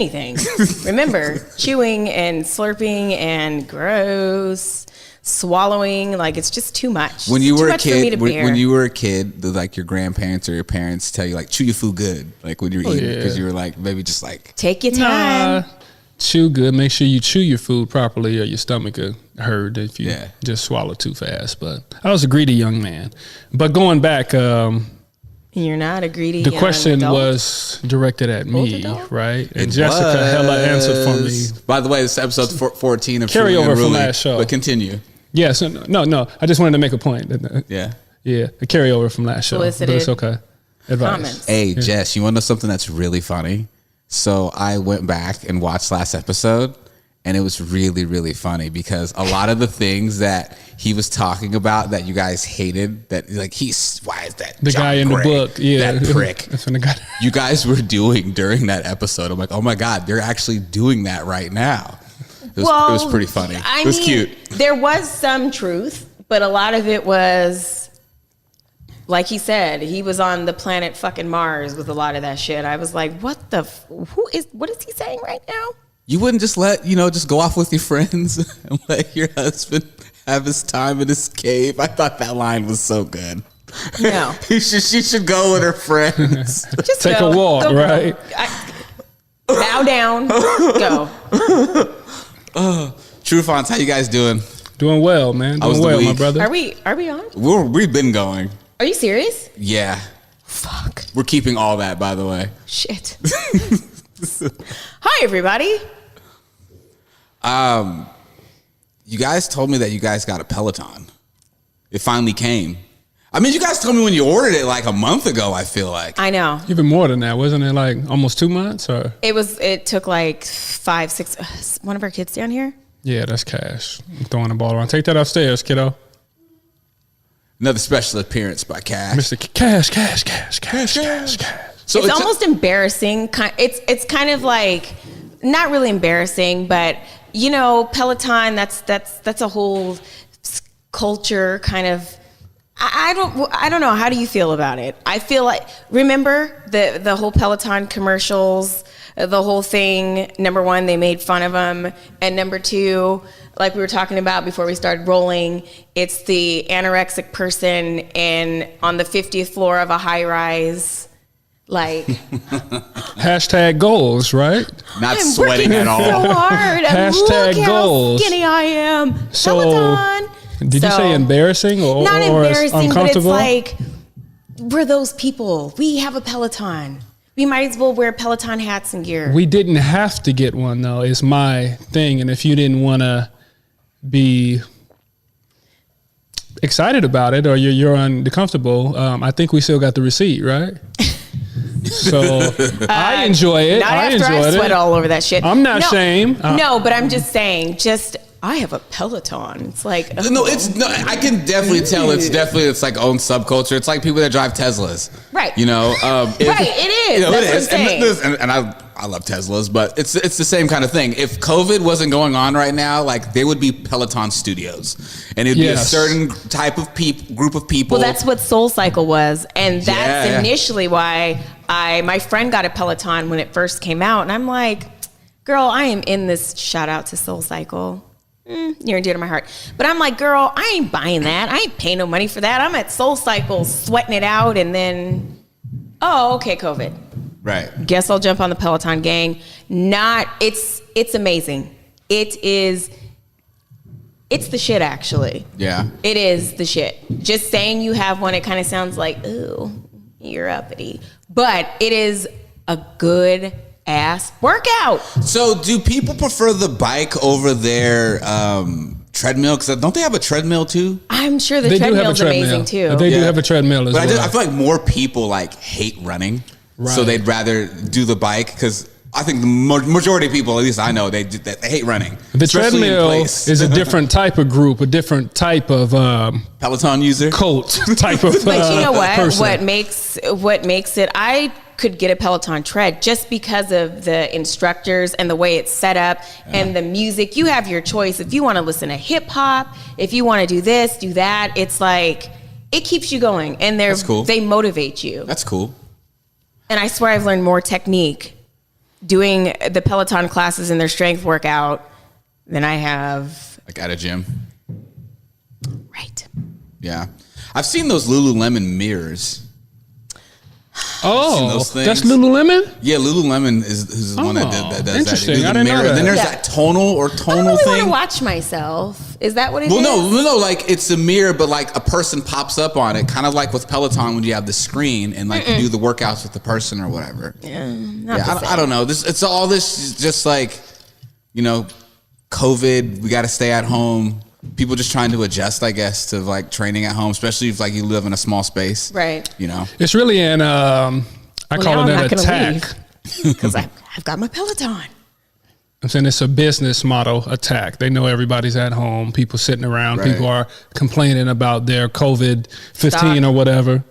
anything. Remember, chewing and slurping and gross, swallowing, like it's just too much. When you too were a much for me kid, to bear. when you were a kid, like your grandparents or your parents tell you like chew your food good, like when you're eating, because you were like maybe just like take your time. Chew good. Make sure you chew your food properly, or your stomach could hurt if you just swallow too fast. But I was a greedy young man. But going back, you're not a greedy. The question adult? was directed at me, right? And It Jessica hella answered for me. By the way, this is episode 14 of Carryover Unruly, from last show. But continue. Yeah, so no. I just wanted to make a point. Yeah. Yeah, a carryover from last show. Solicited but it's okay. Advice. comments. Hey, Jess, you want to know something that's really funny? So I went back and watched last episode, and it was really, really funny because a lot of the things that he was talking about that you guys hated, that like why is that the John guy in Gray, the book? Yeah, that prick. That's when the guy. You guys were doing during that episode. I'm like, oh my God, they're actually doing that right now. It was pretty funny. It was cute. There was some truth, but a lot of it was, like he said, he was on the planet fucking Mars with a lot of that shit. I was like, what is he saying right now? You wouldn't just just go off with your friends and let your husband have his time in his cave? I thought that line was so good. No. She should go with her friends. Just take a walk, right? Bow down, go. True Fonts, how you guys doing? Doing well, man. Doing well, my brother. Are we on? We've been going. Are you serious? Yeah. Fuck. We're keeping all that, by the way. Shit. Hi, everybody. You guys told me that you guys got a Peloton. It finally came. I mean, you guys told me when you ordered it like a month ago, I feel like. I know. Even more than that, wasn't it? Like almost 2 months, or It took like 5, 6. One of our kids down here. yeah, that's Cash. I'm throwing the ball around. Take that upstairs, kiddo. Another special appearance by Cash. Mr. Cash. So It's almost embarrassing. It's kind of like not really embarrassing, but Peloton. That's a whole culture kind of. I don't know. How do you feel about it? I feel like, remember the whole Peloton commercials, the whole thing. Number one, they made fun of them, and number two, like we were talking about before we started rolling, it's the anorexic person on the 50th floor of a high rise. Like Hashtag goals, right? Not I'm sweating at all. So hard. Hashtag Look goals. How skinny I am. So, Peloton. Did you say embarrassing or not or embarrassing, but it's uncomfortable? like we're those people. We have a Peloton. We might as well wear Peloton hats and gear. We didn't have to get one though. It's my thing, and if you didn't want to be excited about it or you're uncomfortable, I think we still got the receipt, right? So I enjoy it. Not I after I enjoyed sweat it. all over that shit. I'm not ashamed. No, but I'm just saying. I have a Peloton. It's like No, I can definitely tell. It's like own subculture. It's like people that drive Teslas, right? Right. It is. That's what I'm saying. And I love Teslas, but it's the same kind of thing. If COVID wasn't going on right now, like there would be Peloton studios, and it'd be a certain type of group of people. Well, that's what SoulCycle was, and that's initially why my friend got a Peloton when it first came out, and I'm like, girl, I am in this. Shout out to SoulCycle. Near and dear to my heart. But I'm like, girl, I ain't buying that. I ain't paying no money for that. I'm at SoulCycle sweating it out, and then, okay, COVID. Right. Guess I'll jump on the Peloton gang. It's amazing. It's the shit, actually. Yeah. It is the shit. Just saying you have one, it kind of sounds like, ooh, you're uppity. But it is a good ass workout. So do people prefer the bike over their treadmill? Because don't they have a treadmill too? I'm sure the treadmill's amazing too. They do have a treadmill as well. I feel like more people like hate running, so they'd rather do the bike because I think the majority of people, at least I know, they hate running. The treadmill is a different type of group, a different type of Peloton user, cult type of. But you know what? Person. What makes it? I could get a Peloton tread just because of the instructors and the way it's set up and the music. You have your choice. If you want to listen to hip hop, if you want to do this, do that. It's like it keeps you going, and they motivate you. That's cool. And I swear I've learned more technique doing the Peloton classes and their strength workout than I have like at a gym. Right. Yeah. I've seen those Lululemon mirrors. Oh, that's Lululemon? Yeah, Lululemon is the one that does that. Interesting. I didn't know that. And then there's Yeah. that tonal I thing. don't really want to watch myself. Is that what it is? Well, no, like it's a mirror, but like a person pops up on it, kind of like with Peloton when you have the screen and like you do the workouts with the person or whatever. I don't know. It's all this just like, you know, COVID. We got to stay at home. People just trying to adjust, I guess, to like training at home, especially if like you live in a small space, right? You know, it's really an I call it an attack because I've got my Peloton. I'm saying it's a business model attack. They know everybody's at home. People sitting around. Right. People are complaining about their COVID-15 or whatever.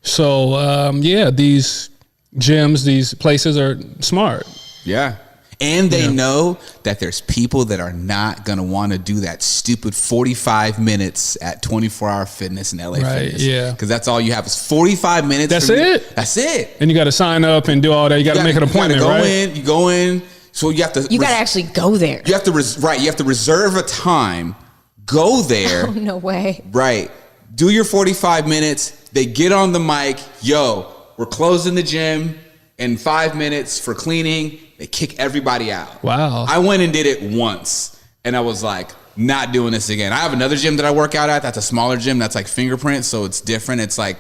So these gyms, these places are smart. Yeah. And they know that there's people that are not going to want to do that stupid 45 minutes at 24-hour fitness and LA Fitness. Yeah. Because that's all you have is 45 minutes. That's it? That's it. And you got to sign up and do all that. You got to make an appointment, right? You go in. So you have to. You got to actually go there. You have to, you have to reserve a time, go there. Oh, no way. Right. Do your 45 minutes. They get on the mic. Yo, we're closing the gym in 5 minutes for cleaning. They kick everybody out. Wow. I went and did it once, and I was like, not doing this again. I have another gym that I work out at. That's a smaller gym. That's like Fingerprint, so it's different. It's like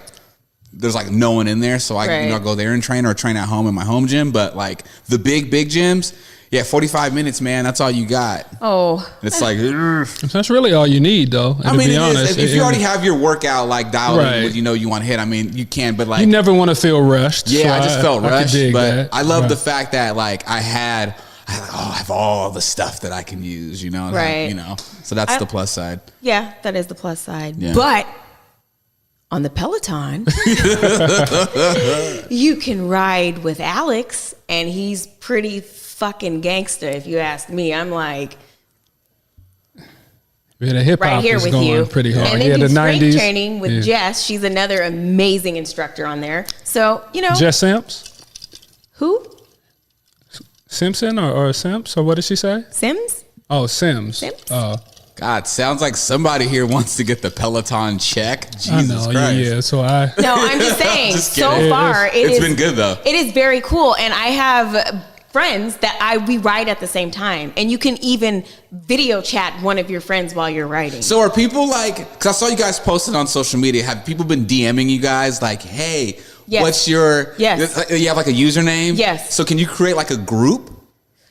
there's like no one in there, so I go there and train or train at home in my home gym. But like the big gyms, 45 minutes, man. That's all you got. Oh, it's like that's really all you need, though. I mean, to be honest, if you already have your workout like dialed in, what you want to hit. I mean, you can, but like you never want to feel rushed. Yeah, so I just felt rushed, but that. I love the fact that like I have all the stuff that I can use, you know, right? So that's the plus side. Yeah, that is the plus side. Yeah. But on the Peloton, you can ride with Alex, and he's pretty fucking gangster, if you ask me. I'm like, the hip hop right here is with going you, pretty hard. And then the do strength 90s training with Jess. She's another amazing instructor on there. So Jess Simps. Who? Simpson or Simps, or what did she say? Sims? Oh, Sims. Sims? Oh. God, sounds like somebody here wants to get the Peloton check. Jesus Christ. Yeah, so I... No, I'm just saying, Just so far, it's been good, though. It is very cool, and I have friends that we ride at the same time, and you can even video chat one of your friends while you're riding. So are people like, because I saw you guys posted on social media, have people been DMing you guys like, hey, what's your... Yes. You have like a username? Yes. So can you create like a group?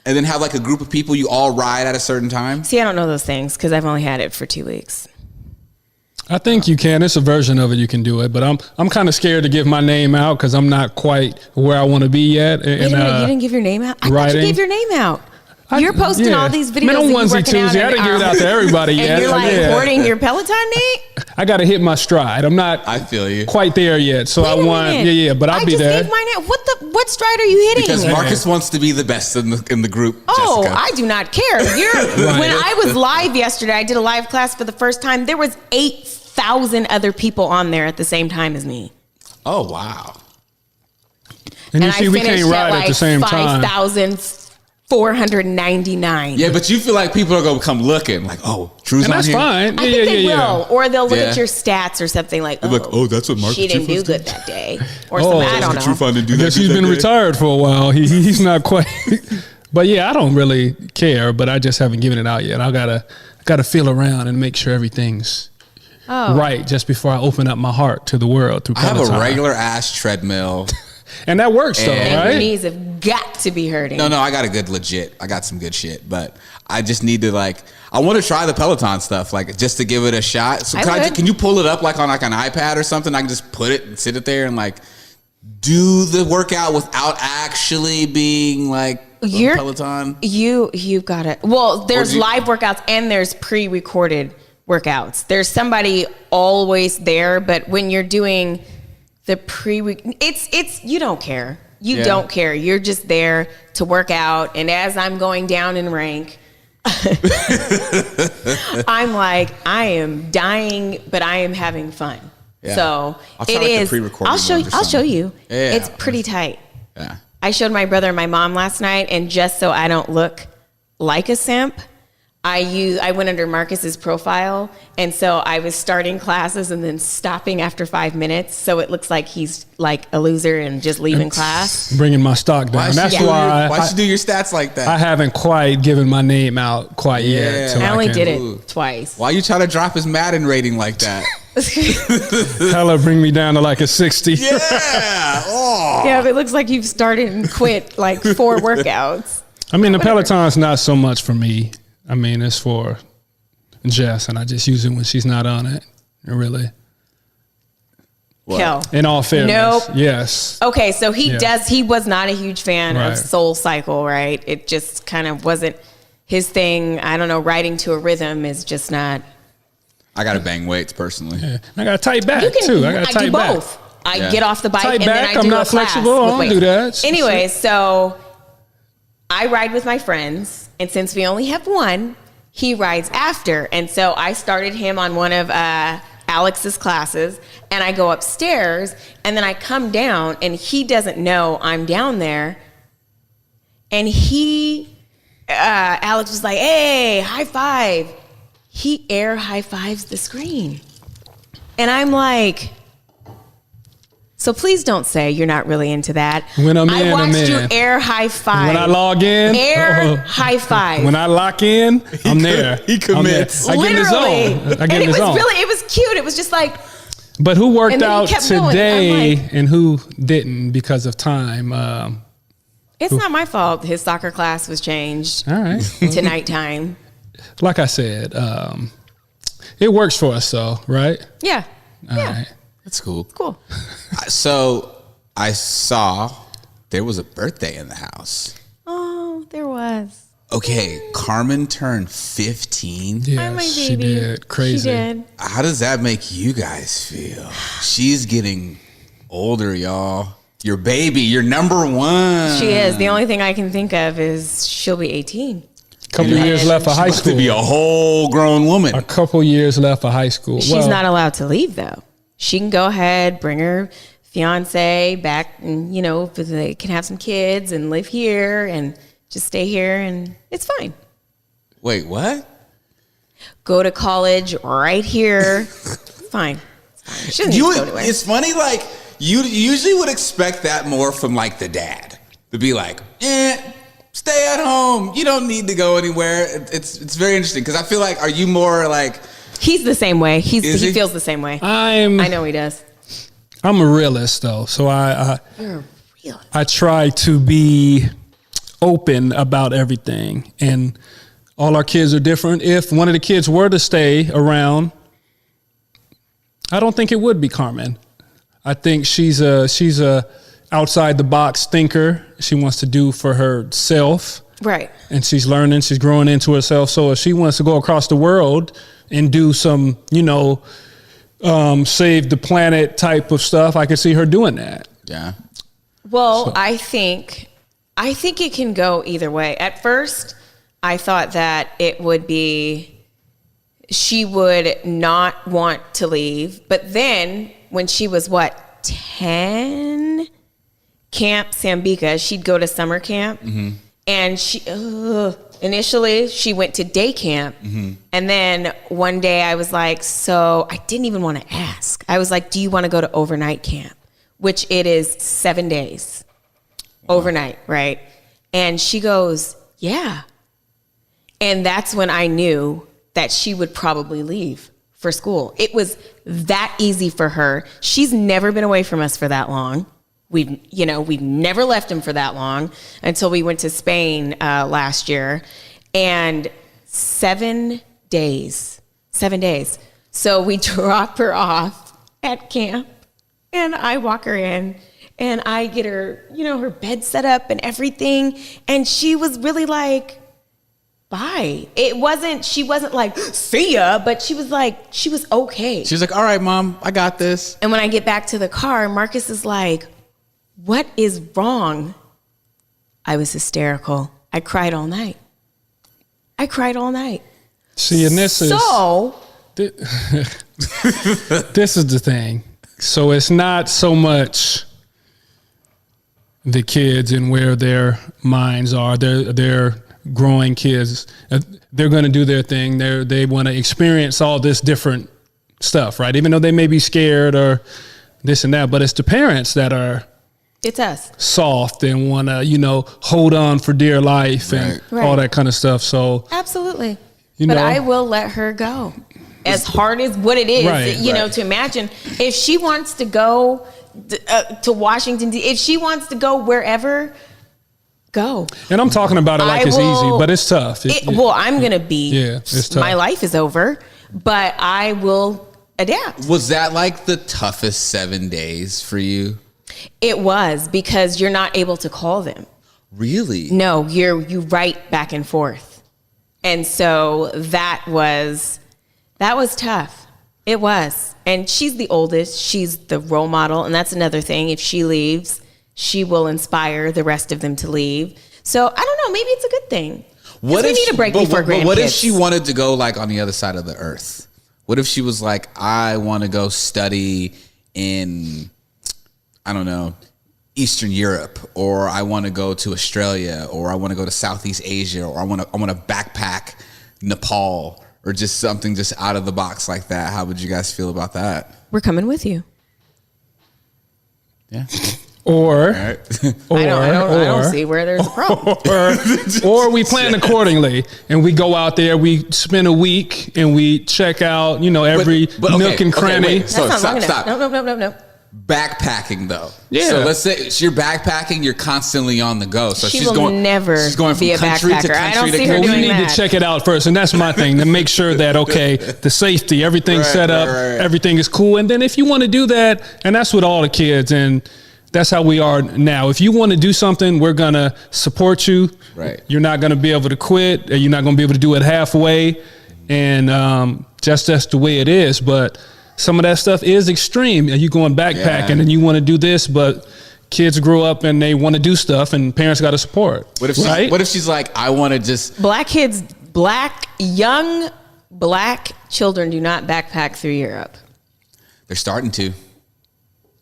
And then have like a group of people you all ride at a certain time? See, I don't know those things because I've only had it for 2 weeks. I think you can. It's a version of it. You can do it, but I'm kind of scared to give my name out because I'm not quite where I want to be yet. Wait a minute, you didn't give your name out? I thought you gave your name out. You're posting all these videos. Man, on onesie Tuesday. I didn't give it out to everybody and yet. You're like hoarding your Peloton, Nate? I got to hit my stride. I'm not. I feel you. Quite there yet. So I want. Yeah. But I'll be there. I just gave mine out. What stride are you hitting? Because Marcus wants to be the best in the group. Oh, Jessica. I do not care. When I was live yesterday, I did a live class for the first time. There was 8,000 other people on there at the same time as me. Oh wow! And you see, we can't ride at the same time. 5,499. Yeah, but you feel like people are gonna come looking like, oh, Drew's and on that's here. fine. I think they will, or they'll look Yeah. at your stats or something like, like, oh, that's what Marcus she didn't do Drew good that day, or something. I don't know. Drew finally do I that. guess he's been retired for a while. He's not quite. But yeah, I don't really care. But I just haven't given it out yet. I gotta feel around and make sure everything's right just before I open up my heart to the world through Peloton. I have a regular ass treadmill. And that works though, And right? your knees have got to be hurting. No, I got a good legit. I got some good shit, but I just need to I want to try the Peloton stuff, like just to give it a shot. So can you pull it up like on like an iPad or something? I can just put it and sit it there and like do the workout without actually being like on Peloton. You've got it. Well, there's live workouts and there's pre-recorded workouts. There's somebody always there, but when you're doing the it's you don't care. You don't care. You're just there to work out. And as I'm going down in rank, I'm like, I am dying, but I am having fun. Yeah. So it is. I'll show you. Yeah. It's pretty tight. Yeah. I showed my brother and my mom last night, and just so I don't look like a simp, I went under Marcus's profile, and so I was starting classes and then stopping after 5 minutes, so it looks like he's like a loser and just leaving class. Bringing my stock down. That's why. Why'd you do your stats like that? I haven't quite given my name out quite yet. So I only did it twice. Why you trying to drop his Madden rating like that? Hella bring me down to like a 60. Yeah. Oh. Yeah, but it looks like you've started and quit like 4 workouts. I mean, the Peloton's not so much for me. I mean, it's for Jess, and I just use it when she's not on it. Really. Kel. In all fairness. Nope. Yes. Okay, so he was not a huge fan of Soul Cycle, right? It just kind of wasn't his thing. I don't know, riding to a rhythm is just not. I got to bang weights personally. Yeah. I got to tight back too. I got to tight do back. both. I get off the bike tight and back, then I do I'm not a class flexible. I with don't do weights. that. Anyway, so I ride with my friends, and since we only have one, he rides after. And so I started him on one of Alex's classes, and I go upstairs, and then I come down, and he doesn't know I'm down there. And Alex was like, hey, high five. He air high fives the screen. And I'm like, so please don't say you're not really into that. When I'm I in, watched I'm you in. air high five. When I log in, high five. When I lock in, I'm there. He commits. I get in the Literally. zone. I And get in the zone. it was cute. It was just like, But who worked And then he out kept going. today I'm like- and who didn't because of time? it's not my fault. His soccer class was changed All right. to nighttime. Like I said, it works for us, though, right? Yeah. All yeah. right. That's cool. Cool. So I saw there was a birthday in the house. Oh, there was. Okay, Carmen turned 15. Yes, Hi, my she baby. did. Crazy. She did. How does that make you guys feel? She's getting older, y'all. Your baby, your number one. She is. The only thing I can think of is she'll be 18. Couple years left of high Supposed to school. be a whole grown woman. A couple years left of high school. She's not allowed to leave, though. She can go ahead, bring her fiance back, and, they can have some kids and live here and just stay here, and it's fine. Wait, what? Go to college right here. It's fine. It's fine. She doesn't need to go anywhere. It's funny, like, you usually would expect that more from, like, the dad. To be like, stay at home. You don't need to go anywhere. It's very interesting, because I feel like, are you more, like... He's the same way. He he? feels the same way. I know he does. I'm a realist, though, so You're a realist. I try to be open about everything, and all our kids are different. If one of the kids were to stay around, I don't think it would be Carmen. I think she's a outside the box thinker. She wants to do for herself. Right. And she's learning, she's growing into herself. So if she wants to go across the world and do some, save the planet type of stuff, I could see her doing that. Yeah. Well, I think it can go either way. At first, I thought that it would be, she would not want to leave. But then when she was 10, Camp Sambika, she'd go to summer camp. Mm-hmm. And initially she went to day camp. Mm-hmm. And then one day I was like, so I didn't even want to ask. I was like, do you want to go to overnight camp? Which it is 7 days overnight, right? And she goes, yeah. And that's when I knew that she would probably leave for school. It was that easy for her. She's never been away from us for that long. We've never left him for that long until we went to Spain last year. And 7 days. So we drop her off at camp, and I walk her in, and I get her, her bed set up and everything. And she was really like, bye. She wasn't like, see ya, but she was okay. She was like, all right, Mom, I got this. And when I get back to the car, Marcus is like, what is wrong? I was hysterical. I cried all night. See, and this is this is the thing. So it's not so much the kids and where their minds are. They're growing kids. They're going to do their thing. They want to experience all this different stuff, right? Even though they may be scared or this and that, but it's the parents that are It's us. soft and want to, hold on for dear life and Right. all that kind of stuff. So, Absolutely. You But know. I will let her go. As hard as what it is, Right. to imagine if she wants to go to Washington, if she wants to go wherever, go. and I'm talking about it like I it's will- easy, but it's tough. Well, I'm going to be, Yeah, it's tough. my life is over, but I will adapt. Was that like the toughest 7 days for you? It was, because you're not able to call them. Really? No, you write back and forth. And so that was tough. It was. And she's the oldest. She's the role model. And that's another thing. If she leaves, she will inspire the rest of them to leave. So I don't know. Maybe it's a good thing. What we if need a break but before grandkids. what if she wanted to go like on the other side of the earth? What if she was like, I want to go study in, I don't know, Eastern Europe, or I want to go to Australia, or I want to go to Southeast Asia, or I want to backpack Nepal, or just something just out of the box like that? How would you guys feel about that? We're coming with you. Yeah. Or, All right. I don't see where there's a problem. or we plan accordingly and we go out there, we spend a week and we check out, every but okay, nook and okay, cranny. wait. That's So, not long stop. enough. No. Backpacking though. Yeah. So let's say you're backpacking, you're constantly on the go. So She she's will going never she's going from be a country to backpacker. I don't country to see her Well, country. we doing need that. to check it out first, and that's my thing, to make sure that, okay, the safety, everything's Right, set up, right. everything is cool. And then if you want to do that, and that's with all the kids, and that's how we are now. If you want to do something, we're going to support you. Right. You're not going to be able to quit, or you're not going to be able to do it halfway. And that's the way it is. But some of that stuff is extreme. You going backpacking Yeah. and you want to do this, but kids grow up and they want to do stuff, and parents got to support. What if right? what if she's like, I want to just Young black children do not backpack through Europe. they're starting to.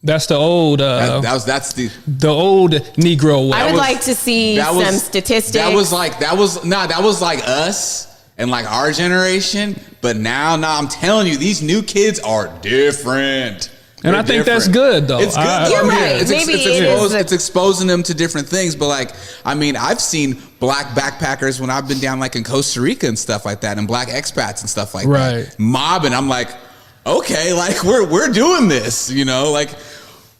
That's the old That's the old Negro way. I would was- like to see that was- some statistics. That was like us and like our generation. But now I'm telling you, these new kids are different. And They're I think that's different. good, though. It's good. I- though. You're I mean, right. Maybe it's exposing them to different things. But like, I mean, I've seen black backpackers when I've been down like in Costa Rica and stuff like that, and black expats and stuff like Right. that. Mobbing. I'm like, okay, like we're doing this,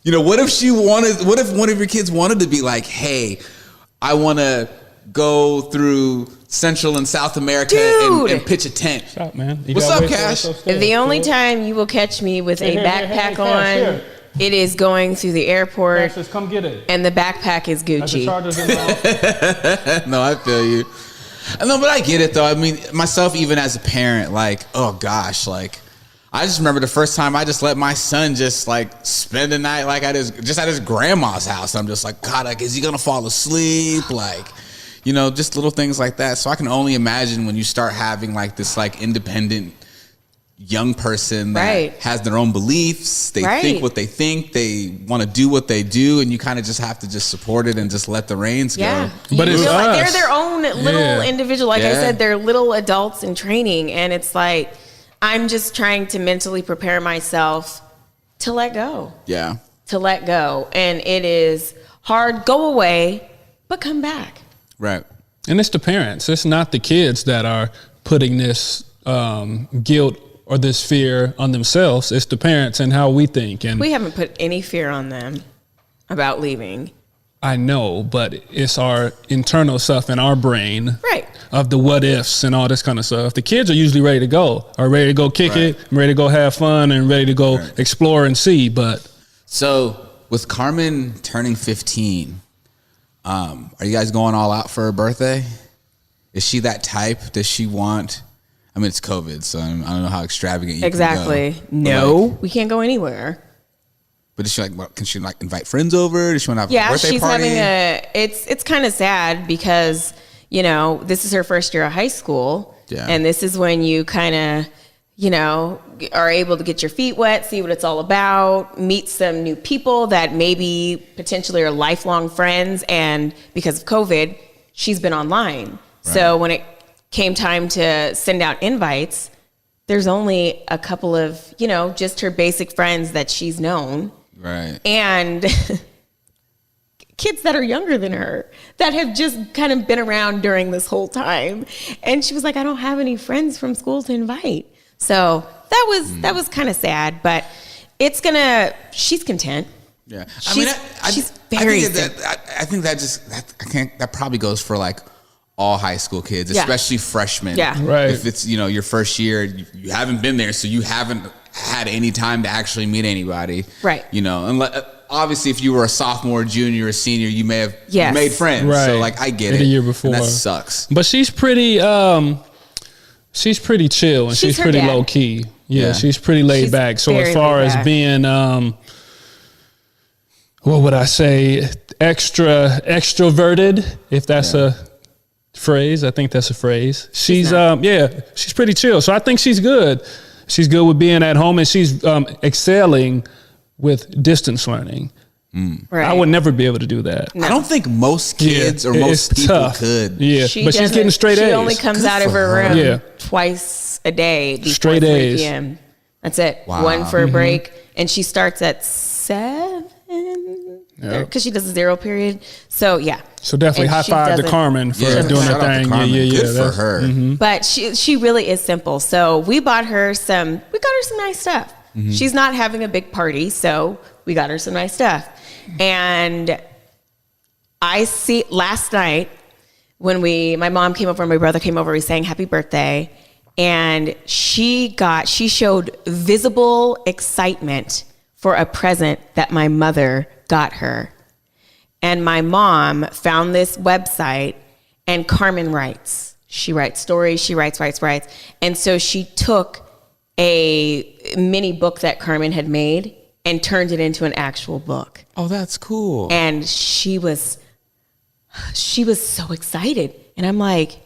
what if one of your kids wanted to be like, hey, I want to go through Central and South America Dude. and pitch a tent. Stop, man. You What's gotta up, wait for Cash? us to the only time you will catch me with a Here, backpack Cash, on. here. It is going through the airport, Just come get it. and the backpack is That's the Gucci. charges involved. No, I feel you. No, but I get it though. I mean, myself, even as a parent, like, oh gosh, like, I just remember the first time I just let my son just like spend the night like at his grandma's house. I'm just like, God, like, is he gonna fall asleep? Like, just little things like that. So I can only imagine when you start having like this like independent young person that Right. has their own beliefs. They Right. think what they think. They want to do what they do, and you kind of just have to just support it and just let the reins Yeah, go. But You it's feel like us. they're their own little Yeah. individual. Like I Yeah. said, they're little adults in training, and it's like I'm just trying to mentally prepare myself to let go. Yeah. And it is hard. Go away, but come back. Right. And it's the parents. It's not the kids that are putting this guilt or this fear on themselves. It's the parents and how we think. And We haven't put any fear on them about leaving. I know, but it's our internal stuff in our brain. Right. Of the what ifs and all this kind of stuff. The kids are usually ready to go, are ready to go kick it, ready to go have fun, and ready to go explore and see. But So with Carmen turning 15, are you guys going all out for her birthday? Is she that type? Does she want? I mean, it's COVID, so I don't know how extravagant you Exactly. can go. No, we can't go anywhere. But is she like? Can she like invite friends over? Does she want to have a Yeah, birthday she's party? having it's kind of sad because, this is her first year of high school. Yeah. And this is when you kind of, are able to get your feet wet, see what it's all about, meet some new people that maybe potentially are lifelong friends. And because of COVID, she's been online. Right. So when it came time to send out invites, there's only a couple of, just her basic friends that she's known. Right. And kids that are younger than her that have just kind of been around during this whole time. And she was like, I don't have any friends from school to invite. So that was kind of sad, but she's content. Yeah. She's very I think that probably goes for like all high school kids, especially freshmen. Yeah. Right. If it's, your first year, you haven't been there, so you haven't had any time to actually meet anybody. Right. And obviously if you were a sophomore, junior, or senior, you may have made friends. Right. So like, I get it. The year before. And that sucks. But she's pretty chill and she's pretty low key. Yeah. She's pretty laid back. So as far as being, what would I say? Extroverted, if that's a phrase. I think that's a phrase. She's she's pretty chill. So I think she's good. She's good with being at home, and she's excelling with distance learning. Right. I would never be able to do that. No. I don't think most kids or most people tough. Could. Yeah, but she's getting straight A's. She only comes out of her room twice a day before straight 3 A's. p.m. That's it. Wow. One for a break, and she starts at 7 because she does a 0 period. So yeah. So definitely high five to Carmen for doing that thing. Yeah. Good for her. Mm-hmm. But she really is simple. So we got her some nice stuff. Mm-hmm. She's not having a big party, so we got her some nice stuff. And I see last night when my mom came over and my brother came over, we sang happy birthday, and she showed visible excitement for a present that my mother got her. And my mom found this website, and Carmen writes. She writes stories, she writes. And so she took a mini book that Carmen had made and turned it into an actual book. Oh, that's cool. And she was so excited. And I'm like,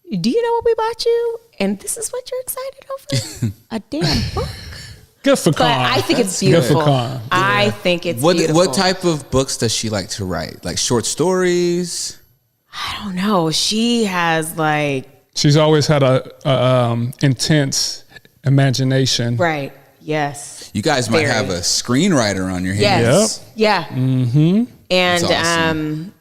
do you know what we bought you? And this is what you're excited over? A damn book. Good for Carmen. But I think it's beautiful. Good for Carmen. I think it's beautiful. What type of books does she like to write? Like short stories? I don't know. She has she's always had a intense imagination. Right. Yes. You guys might have a screenwriter on your hands. Yes. Yeah. Mm-hmm. And awesome.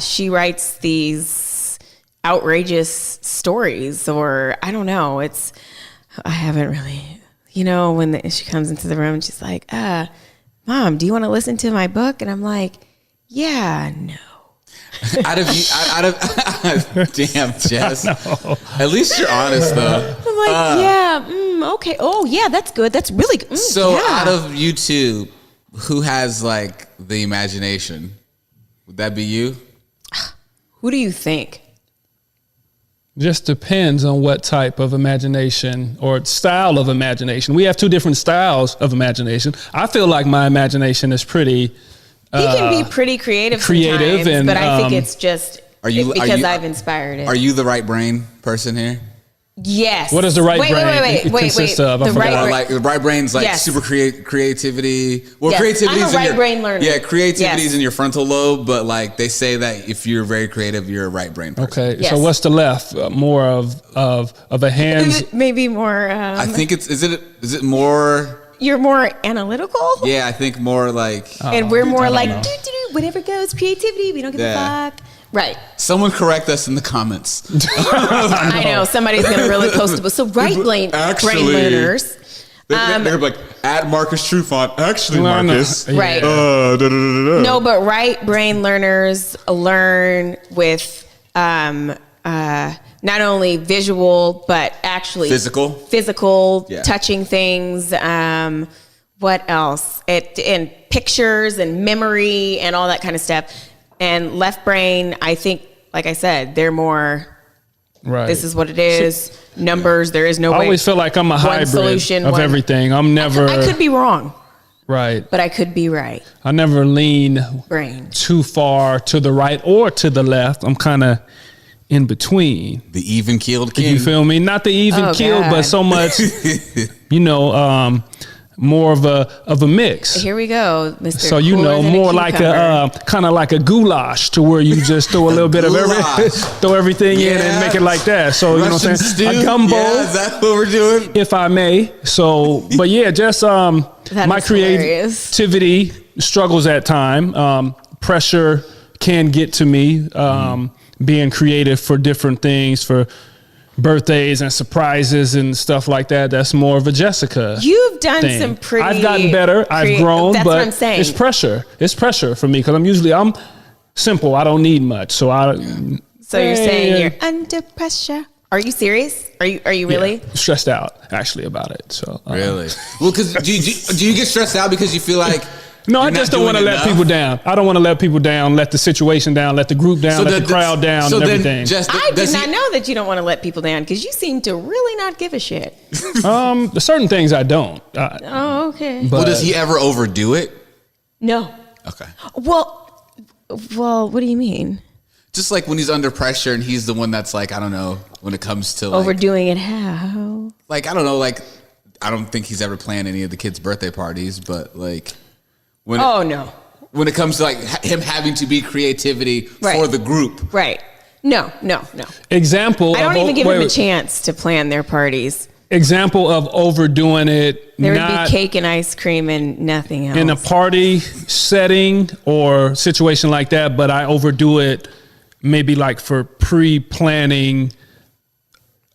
She writes these outrageous stories, or I don't know. I haven't really, when she comes into the room and she's like, Mom, do you want to listen to my book? And I'm like, yeah, no. out of damn, Jess. At least you're honest though. I'm like, okay. Oh yeah, that's good. That's really good. Out of you two, who has the imagination? Would that be you? Who do you think? Just depends on what type of imagination or style of imagination. We have two different styles of imagination. I feel like my imagination is pretty. He can be pretty creative sometimes, but I think it's just because I've inspired it. Are you the right brain person here? Yes. What is the right brain consist of? The right brain's super creativity. Well, creativity is I'm a right brain learner. Yeah, creativity is in your frontal lobe, but they say that if you're very creative, you're a right brain person. Okay, so what's the left? More of a hands? Maybe more. I think is it more? You're more analytical? Yeah, I think more and we're more whatever goes, creativity, we don't give a fuck. Right. Someone correct us in the comments. I know, somebody's going to really post it. So brain learners. They're like, add Marcus Trufant. Actually, Marcus. Right. No, but right brain learners learn with not only visual, but actually physical, touching things. What else? And pictures and memory and all that kind of stuff. And left brain, I think, like I said, they're more. Right. This is what it is. Numbers. There is no way. I always feel like I'm a hybrid of everything. I'm never. I could be wrong. Right. But I could be right. I never lean brain too far to the right or to the left. I'm kind of in between. The even keeled king. You feel me? Not the even keeled, but so much, more of a mix. Here we go, Mr. So Cooler more than a like cucumber. a kind of like a goulash, to where you just throw a little bit of throw everything in and make it like that. So Russian you know what I'm saying? stew? A gumbo. Yeah, is that what we're doing? If I may. So, but yeah, just my is hilarious. creativity struggles at time. Pressure can get to me. Being creative for different things, for birthdays and surprises and stuff like that. That's more of a Jessica. You've done thing. some pretty. I've gotten better. I've grown, That's but what I'm saying. it's pressure. It's pressure for me because I'm simple. I don't need much. So So you're saying you're under pressure? Are you serious? Are you really stressed out actually about it? So Really? Well, because do you get stressed out because you feel like? No, I you're just not don't want to doing let enough? people down. I don't want to let people down, let the situation down, let the group down, let the crowd down, so and then everything. I did not know that you don't want to let people down because you seem to really not give a shit. There's certain things I don't. Oh, okay. But Well, does he ever overdo it? No. Okay. Well, what do you mean? Just like when he's under pressure and he's the one that's like, I don't know, when it comes to like, Overdoing it how? like, I don't know, like, I don't think he's ever planned any of the kids' birthday parties, but like, No. when it comes to like him having to be creativity for the group. Right. No. Example. I don't of, even give wait, them a wait. chance to plan their parties. Example of overdoing it. There would not be cake and ice cream and nothing else. in a party setting or situation like that, but I overdo it maybe like for pre-planning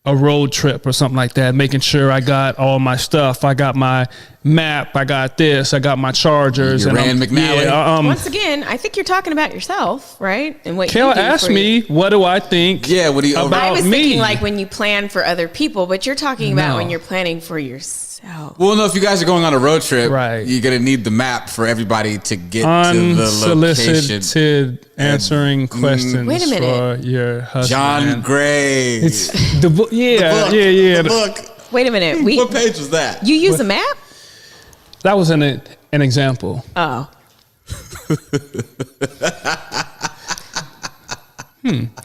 a road trip or something like that, making sure I got all my stuff. I got my map. I got this. I got my chargers. Your Rand McNally. Once again, I think you're talking about yourself, right? And what Kayla you do asked for me, what do I think Yeah, what do you about I was me? thinking like when you plan for other people, but you're talking about No. when you're planning for yourself. Well, no, if you guys are going on a road trip, Right. you're going to need the map for everybody to get to the location. Unsolicited answering questions Wait a minute. for your husband. John Gray. It's the book. Yeah, book, yeah. The book. Wait a minute. What page was that? You use a map? That was an example. Oh.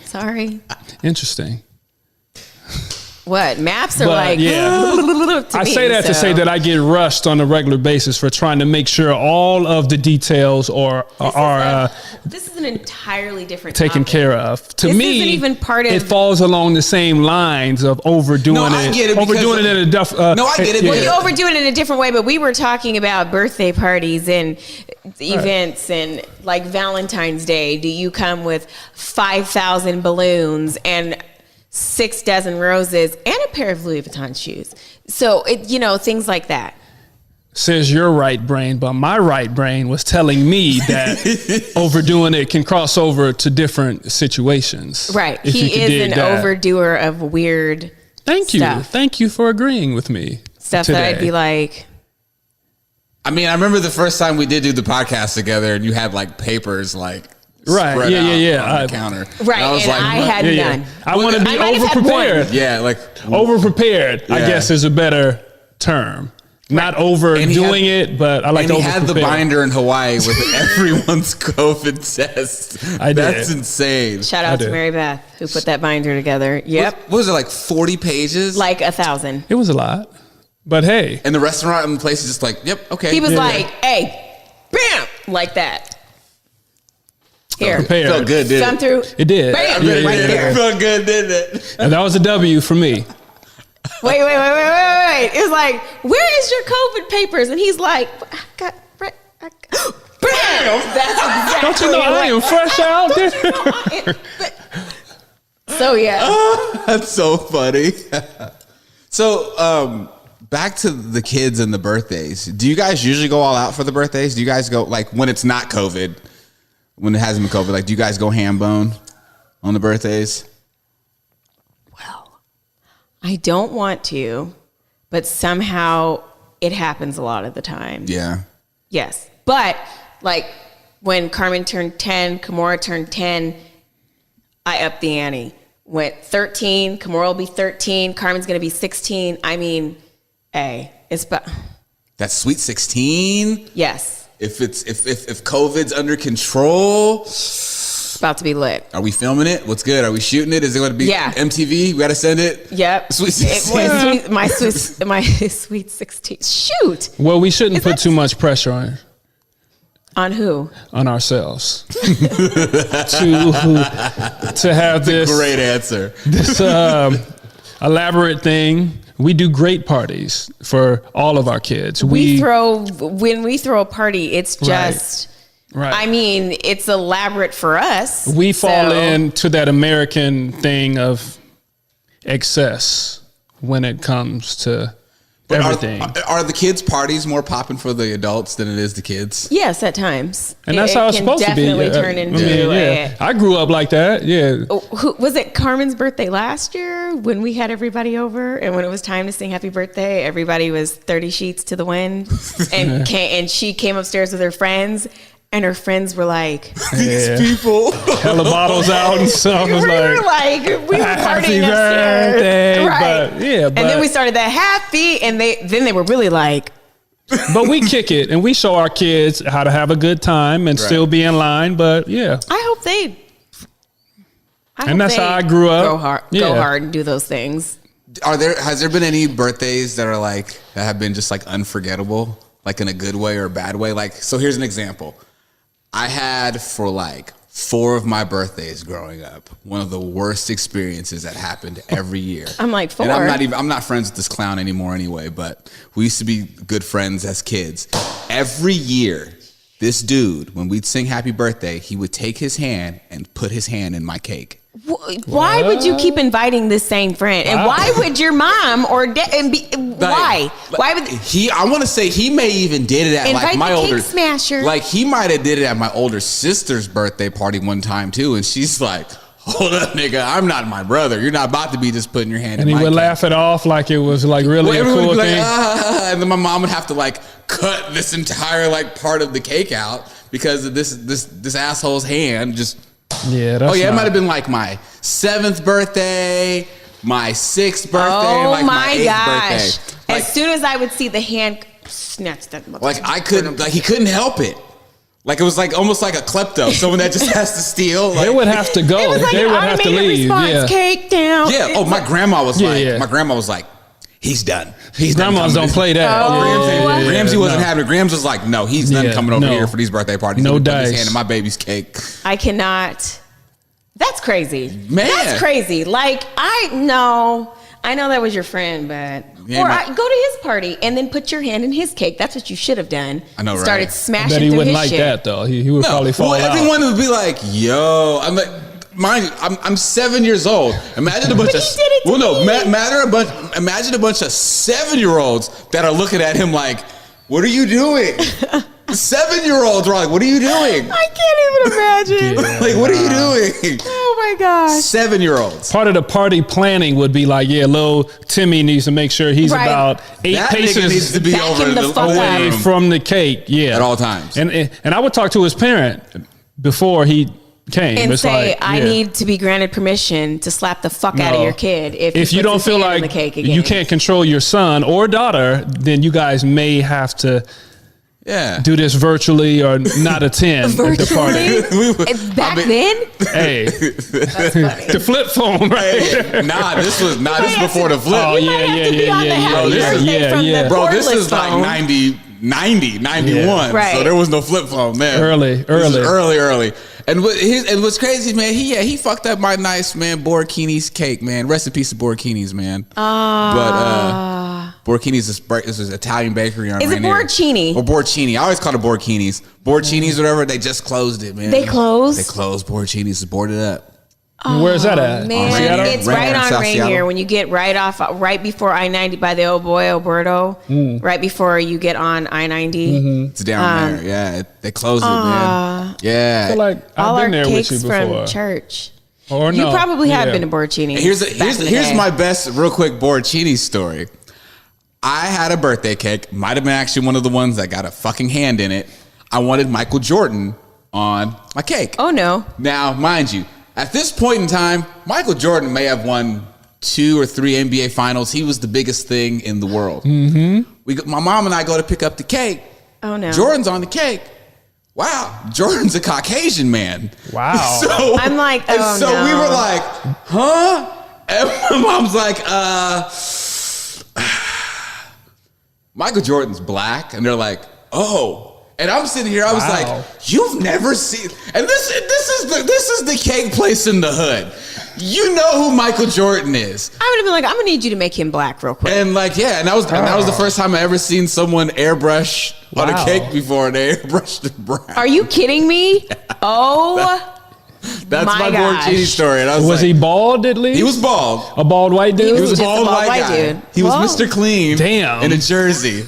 Sorry. Interesting. What? Maps are But, like yeah. to I me, say that to so- say that I get rushed on a regular basis for trying to make sure all of the details are This is an entirely different taken topic. care of. To This me, isn't even part of- it falls along the same lines of overdoing No, I get it because overdoing it in a No, I get it. Well, Yeah. you overdo it in a different way, but we were talking about birthday parties and events and like Valentine's Day. Do you come with 5,000 balloons and 6 dozen roses and a pair of Louis Vuitton shoes? So things like that. Says your right brain, but my right brain was telling me that overdoing it can cross over to different situations. Right. If you He could is dig an that. overdoer of weird Thank you. stuff. Thank you for agreeing with me. Stuff today. that I'd be like, I mean, I remember the first time we did do the podcast together and you had like papers like Right. spread Yeah. out on the counter. right. And I was And like, I what? had Yeah. none. I want to be I might have had over-prepared. one. Yeah, like Over-prepared, I Yeah. guess, is a better term. Not overdoing it, but I like and he had the over-prepared. binder in Hawaii with everyone's COVID test. I did. That's insane. Shout out I to do. Mary Beth who put that binder together. Yep. What was it, like 40 pages? Like 1,000. It was a lot. But hey, and the restaurant and the place is just like, yep, okay. He was Yeah. like, hey, bam, like that. Here. prepared. Felt good, didn't Thumb it? through. It did. Bam, Yeah, right yeah. there. It felt good, didn't it? And that was a W for me. Wait. It was like, where is your COVID papers? And he's like, I got. Bam! That's exactly Don't you know I am fresh out there? So yeah. That's so funny. So, back to the kids and the birthdays. Do you guys usually go all out for the birthdays? Do you guys go like when it's not COVID, when it hasn't been COVID? Like, do you guys go ham bone on the birthdays? Well, I don't want to, but somehow it happens a lot of the time. Yeah. Yes. But like when Carmen turned 10, Kimora turned 10, I upped the ante. Went 13, Kimora will be 13, Carmen's going to be 16. I mean, it's That's Sweet 16. yes. If COVID's under control, about to be lit. Are we filming it? What's good? Are we shooting it? Is it going to be MTV? We got to send it? Yep. Sweet 16. My sweet 16. Shoot. Well, we shouldn't put too much pressure on who? On ourselves. to have this great answer. This elaborate thing. We do great parties for all of our kids. When we throw a party, it's just right. I mean, it's elaborate for us. We fall into that American thing of excess when it comes to everything. Are the kids' parties more popping for the adults than it is the kids? Yes, at times. And that's how it's supposed to be. Definitely turn into I grew up like that. Yeah. Was it Carmen's birthday last year when we had everybody over, and when it was time to sing happy birthday, everybody was 30 sheets to the wind, and she came upstairs with her friends. And her friends were like, these people. Hella bottles out and stuff. We were partying upstairs. Right. But and then we started that happy, and then they were really like. But we kick it, and we show our kids how to have a good time and still be in line. But I hope they. That's how I grew up. Go hard and do those things. Has there been any birthdays that have been just like unforgettable, like in a good way or a bad way? Like, so here's an example. I had for like 4 of my birthdays growing up one of the worst experiences that happened every year. I'm like 4. And I'm not friends with this clown anymore anyway, but we used to be good friends as kids. Every year, this dude, when we'd sing happy birthday, he would take his hand and put his hand in my cake. Why would you keep inviting this same friend? And why would your mom or why? Why would I want to say he may even did it at like my older smasher. Like he might have did it at my older sister's birthday party one time too, and she's like, "Hold up, nigga, I'm not my brother. You're not about to be just putting your hand." And in my he would cake. laugh it off like it was like really a cool thing. And then my mom would have to like cut this entire like part of the cake out because of this asshole's hand just. Yeah. It might have been like my 7th birthday, my 6th birthday, like my 8th birthday. Like, as soon as I would see the hand snatch that motherfucker. Like he couldn't help it. Like it was like almost like a klepto, someone that just has to steal. Like, they would have to go. It was like they would have to leave. Yeah. Cake down. Yeah. Oh, my grandma was like, he's done. Grandmas don't play that. Ramsey wasn't having it. Grams was like, no, he's done coming over here for these birthday parties. No dice. Put his hand in my baby's cake. I cannot. That's crazy. Man. That's crazy. Like, I know that was your friend, but... go to his party and then put your hand in his cake. That's what you should have done. I know, right? Started smashing through his shit. He wouldn't like that, though. He would probably fall out. Everyone would be like, yo. I'm like... Mind you, I'm 7 years old. Imagine a bunch of imagine a bunch of 7-year-olds that are looking at him like, "What are you doing?" 7-year-olds are like, "What are you doing?" I can't even imagine. Like, what are you doing? Oh my gosh. 7-year-olds. Part of the party planning would be like, little Timmy needs to make sure he's about 8 paces needs to be away from the cake. Yeah, at all times. And I would talk to his parent before he came and say, I need to be granted permission to slap the fuck out of your kid if you don't feel like you can't control your son or daughter, then you guys may have to do this virtually or not attend the party. Back then? Hey, the flip phone, right? Nah, this was before the flip. Oh yeah. Bro, this is like 90, 91. Right. So there was no flip phone there. Early. And what's crazy, man, he fucked up my nice, man, Borghini's cake, man. Rest in peace to Borghini's, man. But Borghini's is an Italian bakery on Is it Borghini? Or Borghini. I always call it Borghini's. Borghini's, whatever, they just closed it, man. They closed? They closed. Borghini's is boarded up. Where's that at? Man, it's right on Rainier when you get right before I-90 by the old boy Alberto, right before you get on I-90. It's down there. Yeah, they closed it, man. Yeah. I feel like I've been there with you before. From church. Or no. You probably have been to Borghini. Here's my best, real quick, Borghini story. I had a birthday cake. Might have been actually one of the ones that got a fucking hand in it. I wanted Michael Jordan on my cake. Oh, no. Now, mind you, at this point in time, Michael Jordan may have won 2 or 3 NBA finals. He was the biggest thing in the world. My mom and I go to pick up the cake. Oh, no. Jordan's on the cake. wow, Jordan's a Caucasian man. Wow. So I'm like, and oh, so no. we were like, huh? And my mom's like, Michael Jordan's black. And they're like, oh. And I'm sitting here, I was like, you've never seen, and this is the cake place in the hood. You know who Michael Jordan is. I would have been like, I'm gonna need you to make him black real quick. And like, yeah, and that was the first time I ever seen someone airbrush on a cake before, and they airbrushed it brown. Are you kidding me? Oh. That's my gosh. Borghini story. And I Was like, he bald at least? He was bald. A bald white dude? He was a just bald white guy. dude. He was Whoa. Mr. Clean. Damn. In a jersey.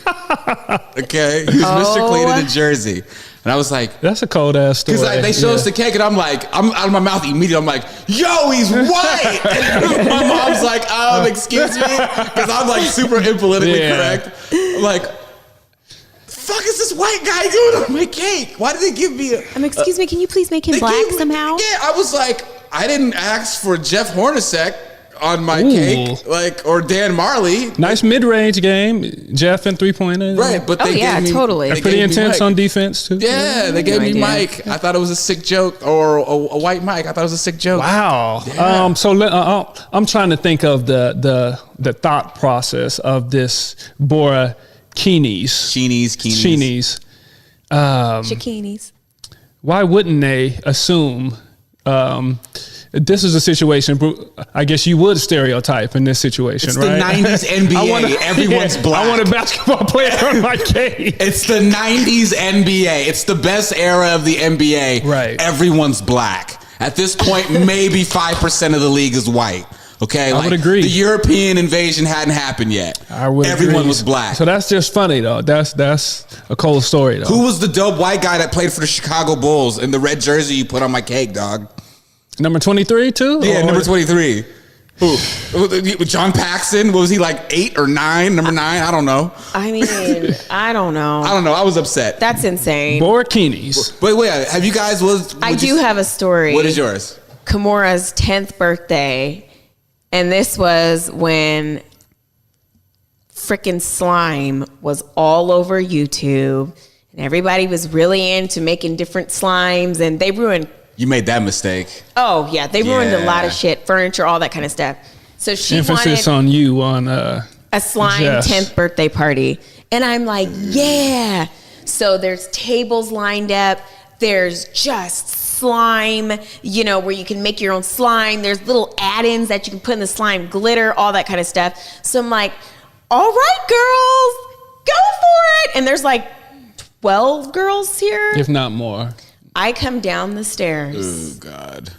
Okay, he was Mr. Clean in a jersey, and I was like, That's a cold ass story. because they showed us the cake, and I'm like, I'm out of my mouth immediately. I'm like, yo, he's white. And my mom's like, excuse me, because I'm like super impolitically correct. I'm like, fuck is this white guy doing on my cake? Why did they give me Excuse me, can you please make him they black gave me- somehow? Yeah, I was like, I didn't ask for Jeff Hornacek on my Ooh. cake, like, or Dan Marley. Nice mid-range game. Jeff and three-pointer. Right, but they yeah, gave me, totally. they They're pretty gave me intense Mike. on defense, too. Yeah, they gave No me idea. Mike. I thought it was a sick joke, or a white Mike. I thought it was a sick joke. Wow. Yeah. I'm trying to think of the thought process of this Bora Keenies. Sheenies. Chiquinis. Why wouldn't they assume this is a situation? I guess you would stereotype in this situation, It's right? the 90s NBA. Everyone's black. I want a basketball player on my cake. It's the 90s NBA. It's the best era of the NBA. Right. Everyone's black. At this point, maybe 5% of the league is white. Okay, I would agree. The European invasion hadn't happened yet. Everyone agree. was black. So that's just funny though. That's a cold story though. Who was the dope white guy that played for the Chicago Bulls in the red jersey you put on my cake, dog? Number 23 too? Yeah, Or- number 23. Who? John Paxson? What was he, like 8 or 9? Number 9? I don't know. I mean, I don't know. I don't know. I was upset. That's insane. Bora Keenies. Wait, have you guys I do have a story. What is yours? Kimura's 10th birthday. And this was when frickin' slime was all over YouTube. And everybody was really into making different slimes. And they ruined... You made that mistake. Oh, yeah. They ruined a lot Yeah. of shit. Furniture, all that kind of stuff. So she Emphasis wanted on you on a slime Jess. 10th birthday party. And I'm like, yeah. So there's tables lined up. There's just slime, where you can make your own slime. There's little add-ins that you can put in the slime, glitter, all that kind of stuff. So I'm like, all right, girls, go for it. And there's like 12 girls here. if not more. I come down the stairs. Oh, God.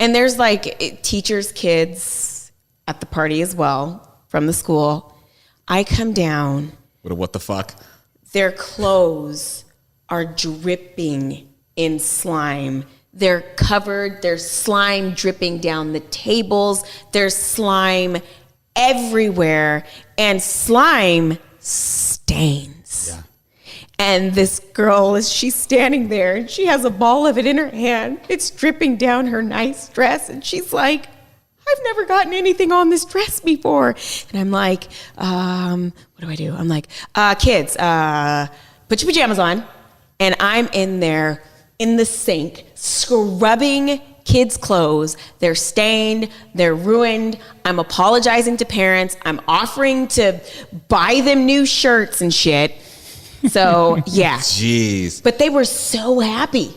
And there's like teachers' kids at the party as well from the school. I come down. What the fuck? Their clothes are dripping in slime. They're covered. There's slime dripping down the tables. There's slime everywhere. And slime stains. Yeah. And this girl, she's standing there and she has a ball of it in her hand. It's dripping down her nice dress. And she's like, I've never gotten anything on this dress before. And I'm like, what do I do? I'm like, kids, put your pajamas on. And I'm in there in the sink scrubbing kids' clothes. They're stained. They're ruined. I'm apologizing to parents. I'm offering to buy them new shirts and shit. So, yeah. Jeez. But they were so happy.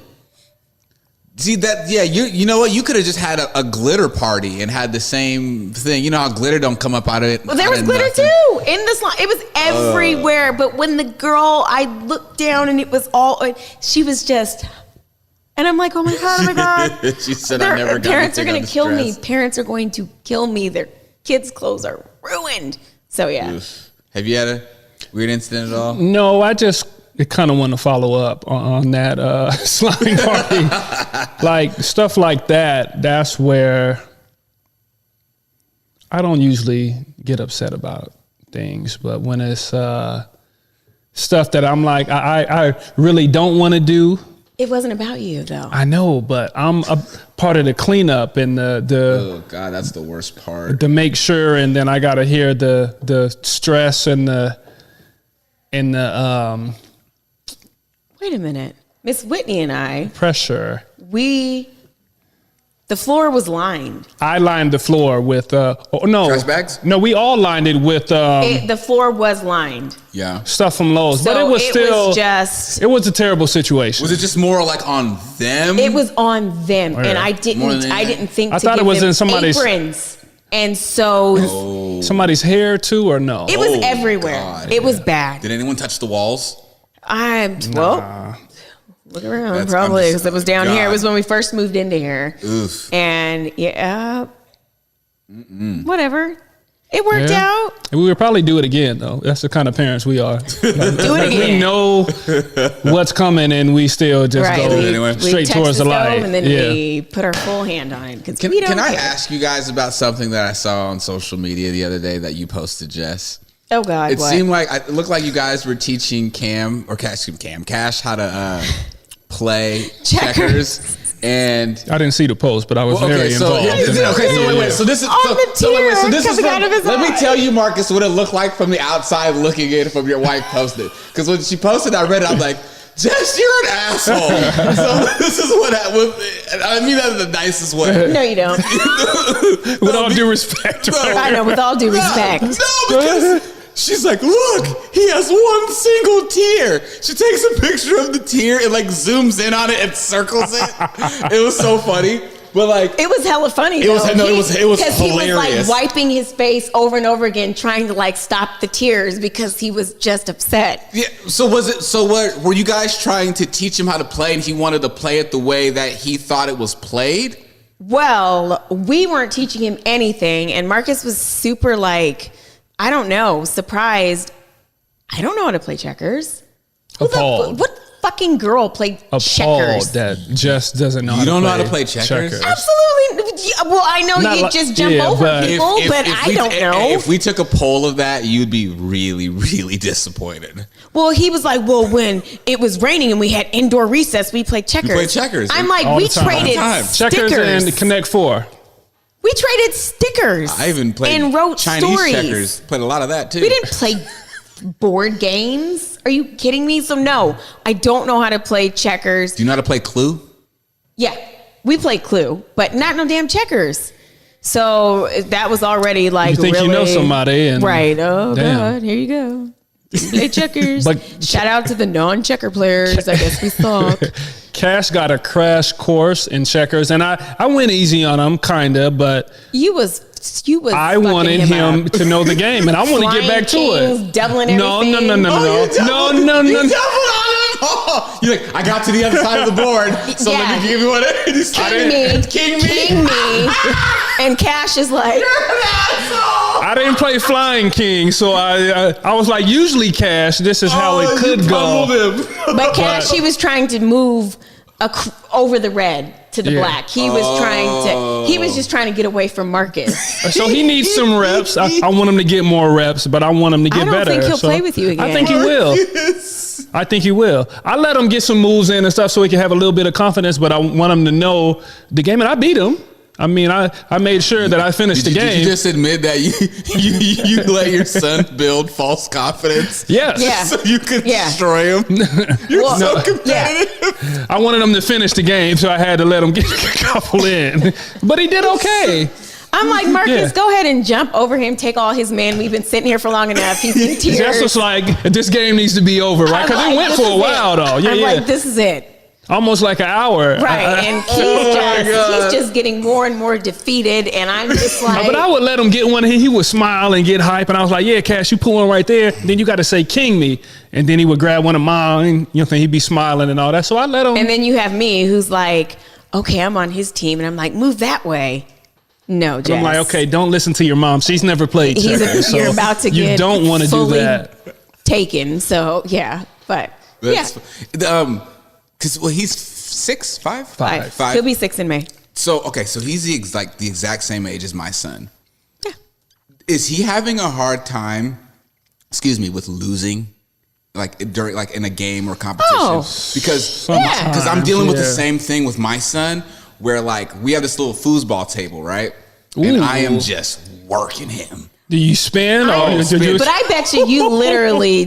See that? Yeah, you know what? You could have just had a glitter party and had the same thing. You know how glitter don't come up out of it. Well, there was glitter nothing. too in the slime. It was everywhere. But when the girl, I looked down and it was all, she was just, and I'm like, oh my God. She said, I never got parents are anything going on to this kill me. dress. Parents are going to kill me. Their kids' clothes are ruined. So, yeah. Oof. Have you had a weird incident at all? No, I just kind of want to follow up on that slime party. Like stuff like that, that's where I don't usually get upset about things. But when it's stuff that I'm like, I really don't want to do. It wasn't about you, though. I know, but I'm a part of the cleanup and Oh God, that's the worst part. to make sure, and then I got to hear the stress and the Wait a minute. Miss Whitney and I, Pressure. the floor was lined. I lined the floor with Trash bags? No, we all lined it with The floor was lined. Yeah. stuff from Lowe's, So but it was still just. it was a terrible situation. Was it just more like on them? It was on them, Oh, yeah. and I More than didn't think I to thought it give was them in somebody's- aprons, and so Somebody's hair too, or no? it was Oh, everywhere. God. It was bad. Did anyone touch the walls? Look around, That's- probably, I'm because just- it was down here. It God. was when we first moved into here. Oof. And whatever. It worked Yeah. out. And we would probably do it again, though. That's the kind of parents we are. Do it again. We know what's coming, and we still just Right. go Anyway. We straight touch towards the stove, light. and then Yeah. we put our full hand on it. Can we don't I care. ask you guys about something that I saw on social media the other day that you posted, Jess? Oh God, It what? seemed like it looked like you guys were teaching Cash how to play checkers. And I didn't see the post, but I was very involved. wait. So this is On the tier coming out of his let me eye. tell you, Marcus, what it looked like from the outside looking in from your wife posted. Because when she posted, I read it. I'm like, Jess, you're an asshole. So this is what happened. And I mean that in the nicest way. No, you don't. With all due respect. I know, with all due respect. No, because she's like, look, he has one single tear. She takes a picture of the tear and like zooms in on it and circles it. It was so funny. But like, It was hella funny. It was- though. no, it was Because he was hilarious. like wiping his face over and over again, trying to like stop the tears because he was just upset. yeah. So what were you guys trying to teach him how to play, and he wanted to play it the way that he thought it was played? Well, we weren't teaching him anything, and Marcus was super like, I don't know, surprised. I don't know how to play checkers. Appalled. What fucking girl played Appalled checkers? that just doesn't know. You how don't to know how to play checkers? Absolutely. Yeah, well, I know Not you like- just jump yeah, over but- people, but I we, don't know. If we took a poll of that, you'd be really, really disappointed. Well, he was like, well, when it was raining and we had indoor recess, we played checkers. played checkers. I'm like, All we the time. traded All the time. stickers. Checkers and Connect Four. We traded stickers. I even played and wrote Chinese stories. checkers. Played a lot of that too. We didn't play board games. Are you kidding me? So no, I don't know how to play checkers. Do you know how to play Clue? Yeah, we played Clue, but not no damn checkers. So that was already like, You think really, you know somebody and- right? Oh Damn. God, here you go. Play checkers. But- Shout out to the non-checker players. I guess we suck. Cash got a crash course in checkers, and I went easy on him, kinda, but You was I fucking wanted him up. to know the game, and I want to get Flying back to kings, it. doubling No, everything. no, no, no, no, You doubled- no, no, you no. doubled on him. Oh, you're like, I got to the other side of the board, so Yeah. let me give you one. King me. And Cash is like, I didn't play Flying King, so I was like, usually Cash, this is how it could go. but Cash, he was trying to move over the red to the Yeah. black. He was just trying to get away from Marcus. So he needs some reps. I want him to get more reps, but I want him to get I don't better. think he'll So play with you again. I think he will. I think he will. I let him get some moves in and stuff so he can have a little bit of confidence, but I want him to know the game, and I beat him. I mean, I made sure that I finished the game. Did you just admit that you let your son build false confidence? Yes. Yeah. So you could Yeah. destroy him? You're Well, so no. competitive. I wanted him to finish the game, so I had to let him get a couple in. But he did okay. I'm like, Marcus, Yeah. go ahead and jump over him, take all his man. We've been sitting here for long enough. He's in tears. Jess was like, this game needs to be over, right? I'm Because like, it went this for a is while, it. though. Yeah, I'm yeah. like, this is it. Almost like an hour. Right. And he's just getting more and more defeated. And I'm just like, But I would let him get one. He would smile and get hype. And I was like, yeah, Cash, you put one right there. Then you got to say king me. And then he would grab one of mine. You know, he'd be smiling and all that. So I let him. and then you have me who's like, okay, I'm on his team. And I'm like, move that way. No, Jess. I'm like, okay, don't listen to your mom. She's never played checkers. You're so about to you get don't want to do fully that. taken. So, yeah. But, That's, yeah. because he's 6, 5? Five. 5. He'll be 6 in May. So okay, so he's the exact same age as my son. Yeah. Is he having a hard time? Excuse me, with losing, like during like in a game or competition? Oh. Because Yeah. I'm dealing with the Yeah. same thing with my son, where like we have this little foosball table, right? And Ooh. I am just working him. Do you spin? Or spin. did you, But I bet you literally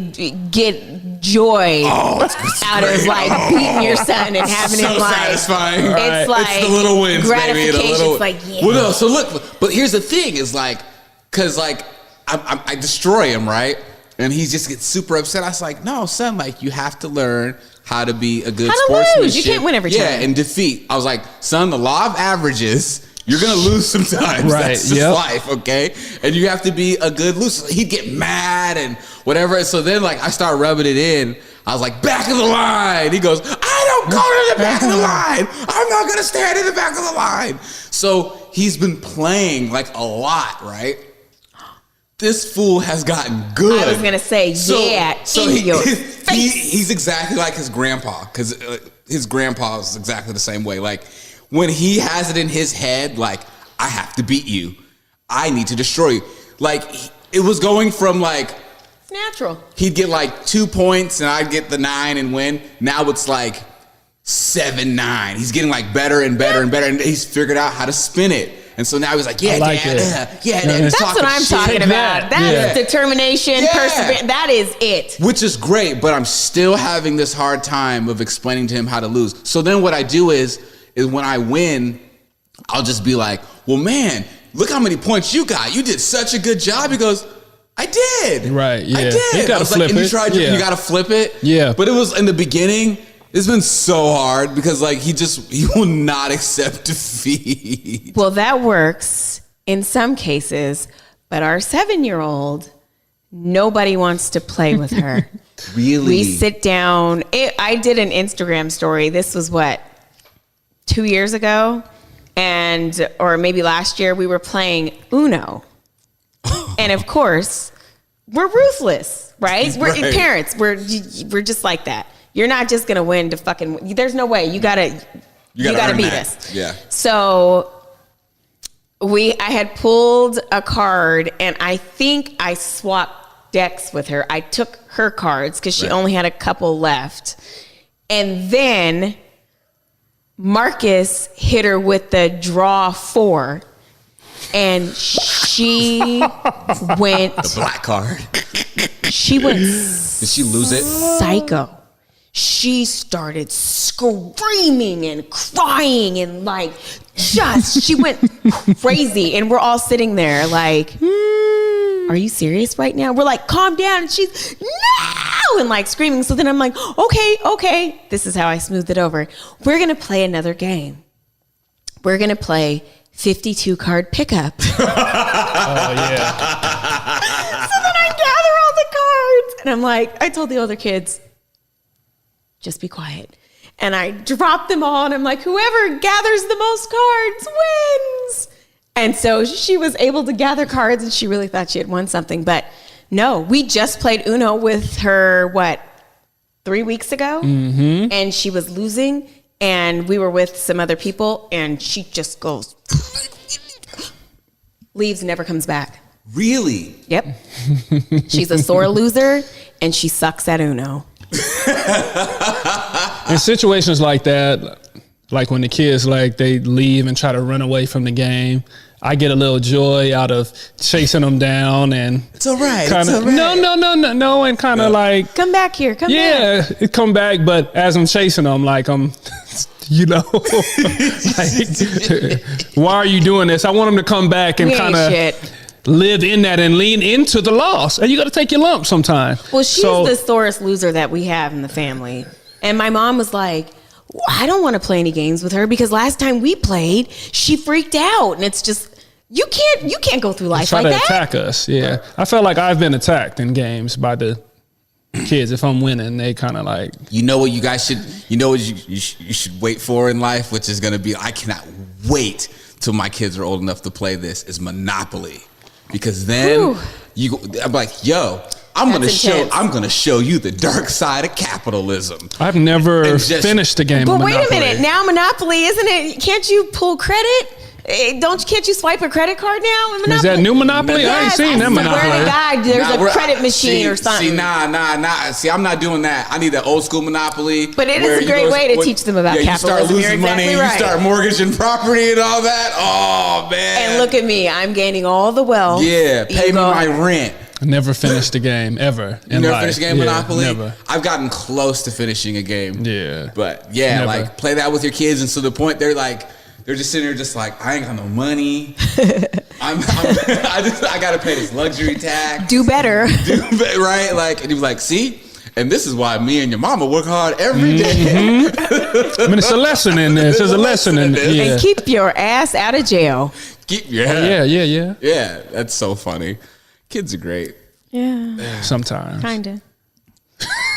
get joy it's out of like beating your son and having so him like satisfying. It's like it's the little wins, baby. The gratification. little, It's like, yeah. Well, no, so look, but here's the thing: is like, cause like I destroy him, right? And he just gets super upset. I was like, no, son, like you have to learn how to be a good sportsman. You can't win every time. Yeah, and defeat. I was like, son, the law of averages. You're gonna lose sometimes. Right. That's just life, okay? And you have to be a good loser. He'd get mad and whatever. So then, like, I start rubbing it in. I was like, back of the line. He goes, I don't go to the back of the line. I'm not gonna stand in the back of the line. So he's been playing like a lot, right? This fool has gotten good. I was gonna say, he's exactly like his grandpa, because his grandpa is exactly the same way. Like when he has it in his head, like I have to beat you, I need to destroy you. Like it was going from like it's natural. He'd get like 2 points and I'd get the 9 and win. Now it's like 7-9. He's getting like better and better and better, and he's figured out how to spin it. And so now he's like, yeah, like Dad, Dad. That's what I'm talking about. That is determination, perseverance. That is it. Which is great, but I'm still having this hard time of explaining to him how to lose. So then what I do is when I win, I'll just be like, well, man, look how many points you got. You did such a good job. He goes, I did. Right, yeah. I did. You gotta flip and you it. tried, you got to flip it. Yeah. But it was in the beginning. It's been so hard because like he will not accept defeat. Well, that works in some cases, but our 7-year-old, nobody wants to play with her. Really? We sit down. I did an Instagram story. This was 2 years ago, or maybe last year. We were playing Uno, and of course, we're ruthless, right? We're parents. We're just like that. You're not just gonna win to fucking. There's no way. You gotta beat us. Yeah. So I had pulled a card, and I think I swapped decks with her. I took her cards because she only had a couple left, and then Marcus hit her with the draw 4, and she went The black card. She went. Did she lose it? Psycho. She started screaming and crying and like she went crazy, and we're all sitting there like, are you serious right now? We're like, calm down. And she's no, and like screaming. So then I'm like, okay. This is how I smoothed it over. We're gonna play another game. We're gonna play 52 card pickup. Oh yeah. So then I gather all the cards, and I'm like, I told the other kids, just be quiet. And I drop them all, and I'm like, whoever gathers the most cards wins. And so she was able to gather cards, and she really thought she had won something. But no, we just played Uno with her, 3 weeks ago? Mm-hmm. And she was losing, and we were with some other people, and she just goes, leaves, never comes back. Really? Yep. She's a sore loser, and she sucks at Uno. In situations like that, like when the kids they leave and try to run away from the game, I get a little joy out of chasing them down, and it's all right. No, and kind of like come back here, come back. Yeah, come back. But as I'm chasing them, like I'm, why are you doing this? I want them to come back and kind of live in that and lean into the loss. And you got to take your lump sometime. Well, she's the sorest loser that we have in the family. And my mom was like, I don't want to play any games with her because last time we played, she freaked out. And it's just, you can't go through life like that. Try to attack us. Yeah. I felt like I've been attacked in games by the kids. If I'm winning, they kind of like, what you guys should, what you should wait for in life, which is going to be, I cannot wait till my kids are old enough to play this, is Monopoly. Because then I'm like, I'm gonna show you the dark side of capitalism. I've never finished a game. But of Monopoly. Wait a minute, now Monopoly, isn't it? Can't you pull credit? Can't you swipe a credit card now in Monopoly? Is that new Monopoly? I ain't seen that Monopoly. I swear to God, there's a credit machine or something. See, I'm not doing that. I need that old school Monopoly. But it is a great way to teach them about capitalism. You start losing money, you start mortgaging property and all that. Oh man! And look at me, I'm gaining all the wealth. Yeah, pay me my rent. I never finished a game ever. You never finished a game Monopoly? Never. I've gotten close to finishing a game. Yeah. But yeah, Never. like play that with your kids, and to the point they're just sitting there just like, I ain't got no money. I gotta pay this luxury tax. Do better. Right? Like, and he was like, see? And this is why me and your mama work hard every day. I mean, it's a lesson in this. There's a lesson in this. Yeah. And keep your ass out of jail. Yeah. That's so funny. Kids are great. Yeah. Sometimes. Kinda.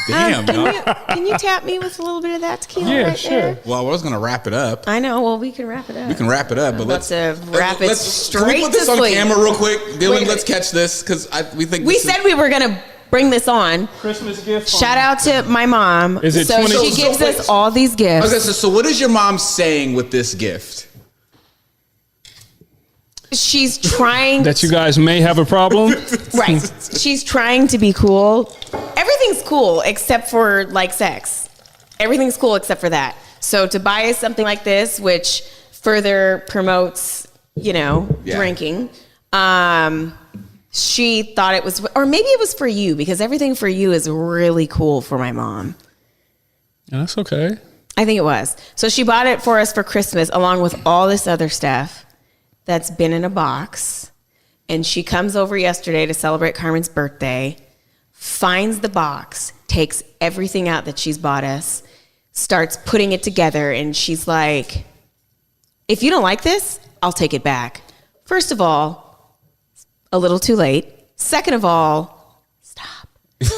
Damn, Can you tap me with a little bit of that tequila right sure. there? Well, I was gonna wrap it up. I know. Well, we can wrap it up. We can wrap it up, but let's wrap it straight Can we put this to on sleep. camera real quick, Dylan? Wait. Let's catch this because We said we were gonna bring this on. Christmas gift. Shout out to my mom. Is it so 20 she gives us all these gifts. Okay, so what is your mom saying with this gift? She's trying that you guys may have a problem. right. She's trying to be cool. Everything's cool except for like sex. Everything's cool except for that. So to buy us something like this, which further promotes, drinking, she thought it was, or maybe it was for you, because everything for you is really cool for my mom. That's okay. I think it was. So she bought it for us for Christmas along with all this other stuff that's been in a box. And she comes over yesterday to celebrate Carmen's birthday, finds the box, takes everything out that she's bought us, starts putting it together, and she's like, if you don't like this, I'll take it back. First of all, a little too late. Second of all, stop.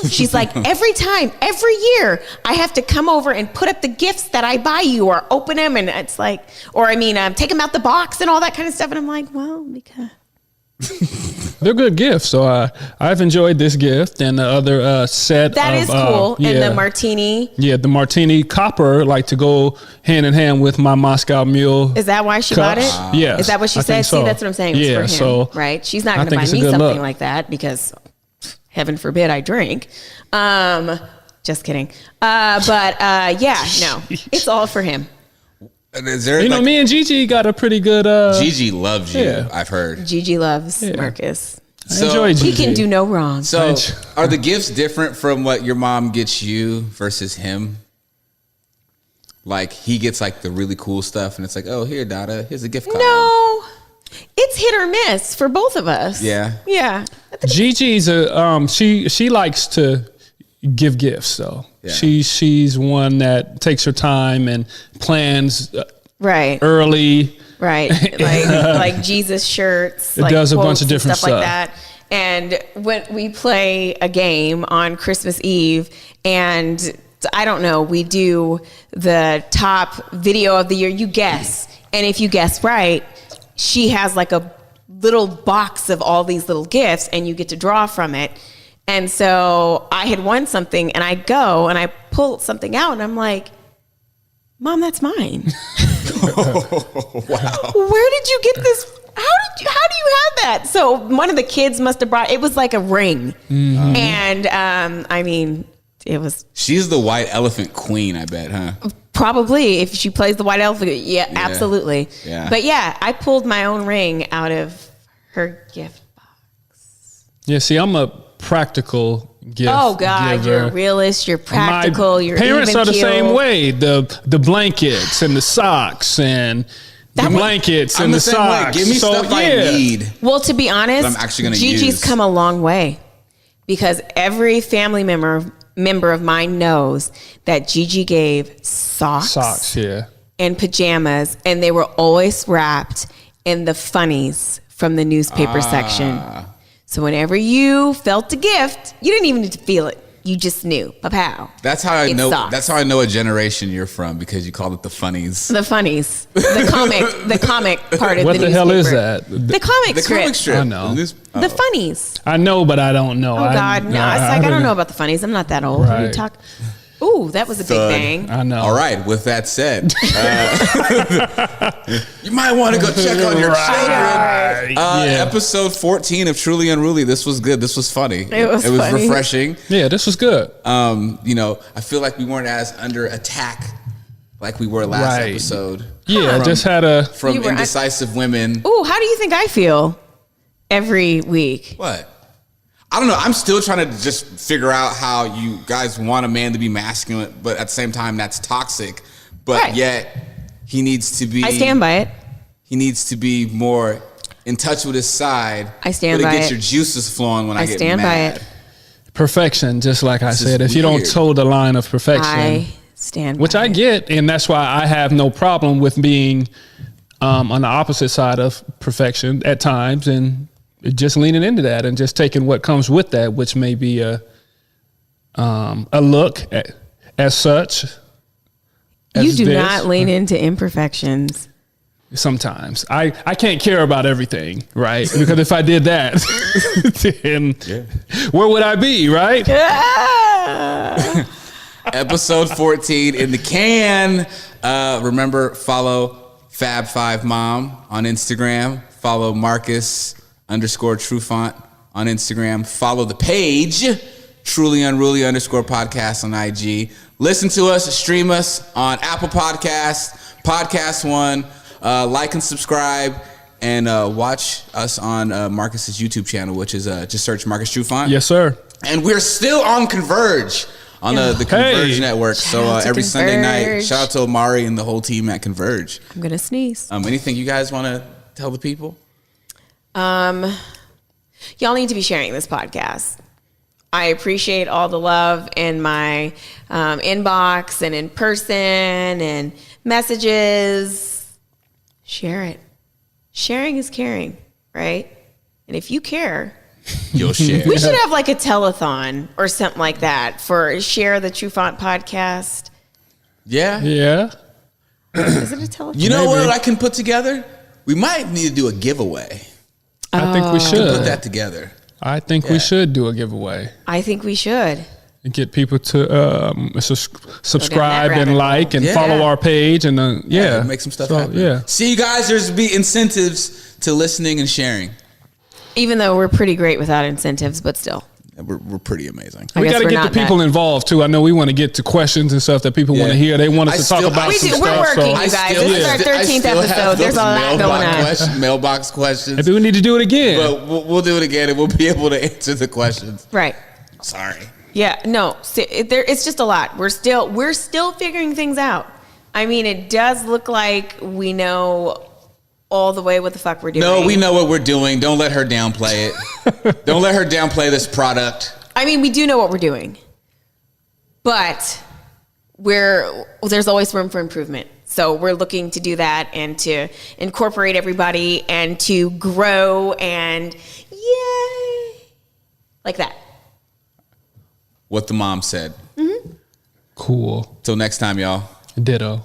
She's like, every year, I have to come over and put up the gifts that I buy you or open them. And it's like, take them out the box and all that kind of stuff. And I'm like, well, because. They're good gifts. So I've enjoyed this gift and the other set. That is cool. And the martini. Yeah, the martini copper, like to go hand in hand with my Moscow Mule. Is that why she bought it? Yes. Is that what she said? So. See, that's what I'm saying. It was for him, right? She's not going to buy me something like that because heaven forbid I drink. Just kidding. No, it's all for him. Is there, me and Gigi got a pretty good. Gigi loves you. Yeah. I've heard. Gigi loves Marcus. I enjoy Gigi. He can do no wrong. So, are the gifts different from what your mom gets you versus him? Like he gets like the really cool stuff, and it's like, oh, here, Dada, here's a gift card. No, it's hit or miss for both of us. Yeah. Gigi's she likes to give gifts though. Yeah. She's one that takes her time and plans early. Right. Like Jesus shirts. It does a bunch of different stuff like that. And when we play a game on Christmas Eve, and I don't know, we do the top video of the year, you guess. And if you guess right, she has like a little box of all these little gifts and you get to draw from it. And so I had won something and I go and I pull something out and I'm like, Mom, that's mine. Wow. Where did you get this? How do you have that? So one of the kids must have brought, it was like a ring. Mm-hmm. And it was. She's the white elephant queen, I bet, huh? Probably, if she plays the white elephant. Yeah, absolutely. Yeah. But yeah, I pulled my own ring out of her gift box. Yeah, see, I'm a practical gift. Oh God, giver. You're a realist. You're practical. You're parents even are the keeled. same way. The blankets and the socks and the blankets and the socks. Give me stuff I need. Well, to be honest, I'm actually gonna Gigi's come a long way because every family member of mine knows that Gigi gave socks, and pajamas, and they were always wrapped in the funnies from the newspaper section. So whenever you felt a gift, you didn't even need to feel it. You just knew. Pow. That's how I know. That's how I know a generation you're from, because you call it the funnies. The funnies. The comic part of what the newspaper. What the hell is that? The comic strip. I know. The funnies. I know, but I don't know. Oh God, no! It's like I don't know about the funnies. I'm not that old. Right. You talk. Ooh, that was a big bang. I know. All right. With that said, you might want to go check on your children. Episode 14 of Truly Unruly. This was good. This was funny. It was refreshing. Yeah, this was good. I feel like we weren't as under attack like we were last episode. Yeah, just had from indecisive women. Ooh, how do you think I feel every week? What? I don't know. I'm still trying to just figure out how you guys want a man to be masculine, but at the same time, that's toxic. But yet, he needs to be. I stand by it. He needs to be more in touch with his side. I stand by it. But it gets your juices flowing when I get stand mad. by it. Perfection, just like I said. If weird. you don't toe the line of perfection, I stand by which I it. get, and that's why I have no problem with being on the opposite side of perfection at times, and just leaning into that and just taking what comes with that, which may be a look as such. You do not lean into imperfections. Sometimes I can't care about everything, right? Because if I did that, then where would I be, right? Episode 14 in the can. Remember, follow Fab5Mom on Instagram. Follow Marcus_Trufant on Instagram. Follow the page, Truly Unruly _podcast on IG. Listen to us, stream us on Apple Podcasts, Podcast One. Like and subscribe, and watch us on Marcus's YouTube channel, which is just search Marcus Trufant. Yes, sir. And we're still on Converge on the Converge network. So every Sunday night, shout out to Omari and the whole team at Converge. I'm gonna sneeze. Anything you guys want to tell the people? Y'all need to be sharing this podcast. I appreciate all the love in my inbox and in person and messages. Share it. Sharing is caring, right? And if you care, You'll share. we should have like a telethon or something like that for Share the Trufant podcast. Yeah. Yeah. Is it a telethon? You know what I can put together? We might need to do a giveaway. I think we should Put that together. I think we should do a giveaway I think we should. and get people to subscribe rabbit and hole. like and Yeah. follow our page and Make some stuff So, happen. Yeah. See, you guys, there's be incentives to listening and sharing. Even though we're pretty great without incentives, but still. We're pretty amazing. I We guess got to we're get the not people involved too. I know we want to get to questions and stuff that people want to hear. They want us to talk about some We're stuff. working, So you guys. This is our 13th episode. There's a lot going on. Mailbox questions. maybe we need to do it again. But we'll do it again, and we'll be able to answer the questions. Right. Sorry. Yeah, no, it's just a lot. We're still figuring things out. I mean, it does look like we know all the way what the fuck we're doing. No, we know what we're doing. Don't let her downplay it. Don't let her downplay this product. I mean, we do know what we're doing, but there's always room for improvement. So we're looking to do that and to incorporate everybody and to grow and yay, like that. What the mom said. Cool. Till next time, y'all. Ditto.